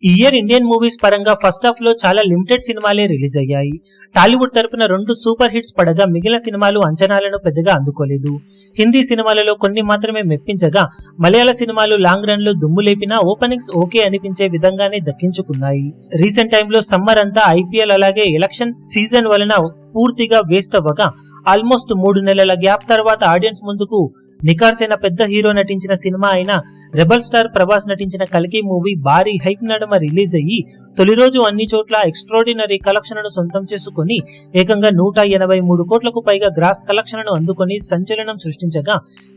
ఈ year Indian movies పరంగా first half లో చాలా లిమిటెడ్ సినిమాలే రిలీజ్ అయ్యాయి. టాలీవుడ్ తరపున 2 సూపర్ హిట్స్ పడగా మిగిలిన సినిమాలు అంచనాలను పెద్దగా అందుకోలేదు. హిందీ సినిమాలలో కొన్ని మాత్రమే మెప్పించగా మలయాళ సినిమాలు లాంగ్ రన్ లో దుమ్ము లేపినా ఓపెనింగ్స్ ఓకే అనిపించే విధంగానే దక్కించుకున్నాయి. రీసెంట్ టైమ్ లో సమ్మర్ అంతా ఐపీఎల్ అలాగే ఎలక్షన్ సీజన్ వలన పూర్తిగా వేస్ట్ అవ్వగా ఆల్మోస్ట్ 3 నెలల గ్యాప్ తర్వాత ఆడియన్స్ ముందుకు నికార్సైన పెద్ద హీరో నటించిన సినిమా అయిన రెబల్ స్టార్ ప్రభాస్ నటించిన కల్కి మూవీ భారీ హైప్ నడుమ రిలీజ్ అయ్యి తొలి రోజు అన్ని చోట్ల ఎక్స్ట్రాడినరీ కలెక్షన్లను సొంతం చేసుకుని ఏకంగా 183 కోట్లకు పైగా గ్రాస్ కలెక్షన్లను అందుకొని సంచలనం సృష్టించగా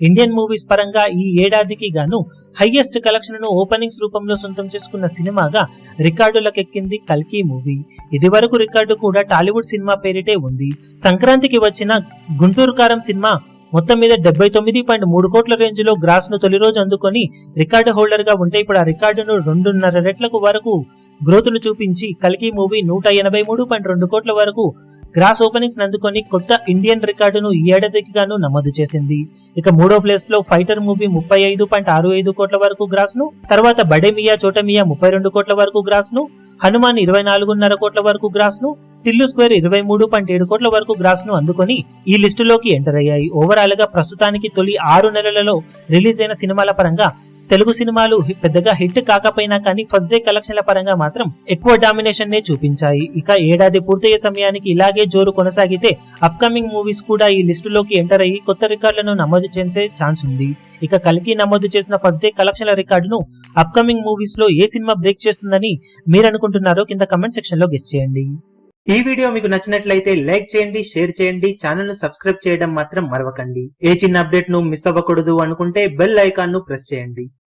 ఇండియన్ మూవీస్ పరంగా ఈ ఏడాదికి గాను హైయెస్ట్ కలెక్షన్లను ఓపెనింగ్స్ రూపంలో సొంతం చేసుకున్న సినిమాగా రికార్డులకెక్కింది కల్కి మూవీ. ఇది వరకు రికార్డు కూడా టాలీవుడ్ సినిమా పేరిటే ఉంది. సంక్రాంతికి వచ్చిన గుంటూరు కారం సినిమా మొత్తం మీద 79.3 కోట్ల రేంజ్ లో గ్రాస్ ను తొలి రోజు అందుకొని రికార్డు హోల్డర్ గా ఉంటే ఇప్పుడు ఆ రికార్డును 2.5 రెట్లకు వరకు గ్రోత్ ను చూపించి కల్కి మూవీ 183.2 కోట్ల వరకు గ్రాస్ ఓపెనింగ్స్ అందుకొని కొత్త ఇండియన్ రికార్డును ఈ ఏడాదికి గాను నమోదు చేసింది. ఇక మూడో ప్లేస్ లో ఫైటర్ మూవీ 35.65 కోట్ల వరకు గ్రాస్ ను, తర్వాత బడే మియా చోట మియా 32 కోట్ల వరకు గ్రాస్ ను, హనుమాన్ 24.5 కోట్ల వరకు గ్రాస్ ను, టిల్లు స్క్వేర్ 23.7 కోట్ల వరకు గ్రాస్ ను అందుకొని ఈ లిస్టులోకి ఎంటర్ అయ్యాయి. ఓవరాల్ గా ప్రస్తుతానికి తొలి 6 నెలలలో రిలీజ్ అయిన సినిమాల పరంగా తెలుగు సినిమాలు పెద్దగా హిట్ కాకపోయినా కానీ ఫస్ట్ డే కలెక్షన్ల పరంగా మాత్రం ఎక్కువ డామినేషన్ నే చూపించాయి. ఇక ఏడాది పూర్తయ్యే సమయానికి ఇలాగే జోరు కొనసాగితే అప్కమింగ్ మూవీస్ కూడా ఈ లిస్టులోకి ఎంటర్ అయ్యి కొత్త రికార్డులను నమోదు చేసే ఛాన్స్ ఉంది. ఇక కల్కి నమోదు చేసిన ఫస్ట్ డే కలెక్షన్ల రికార్డును అప్కమింగ్ మూవీస్ లో ఏ సినిమా బ్రేక్ చేస్తుందని మీరు అనుకుంటున్నారో కింద కమెంట్ సెక్షన్ లో గెస్ చేయండి. ఈ వీడియో మీకు నచ్చినట్లయితే లైక్ చేయండి, షేర్ చేయండి, ఛానల్ ను సబ్స్క్రైబ్ చేయడం మాత్రం మరవకండి. ఏ చిన్న అప్డేట్ ను మిస్ అవ్వకూడదు అనుకుంటే బెల్ ఐకాన్ ను ప్రెస్ చేయండి.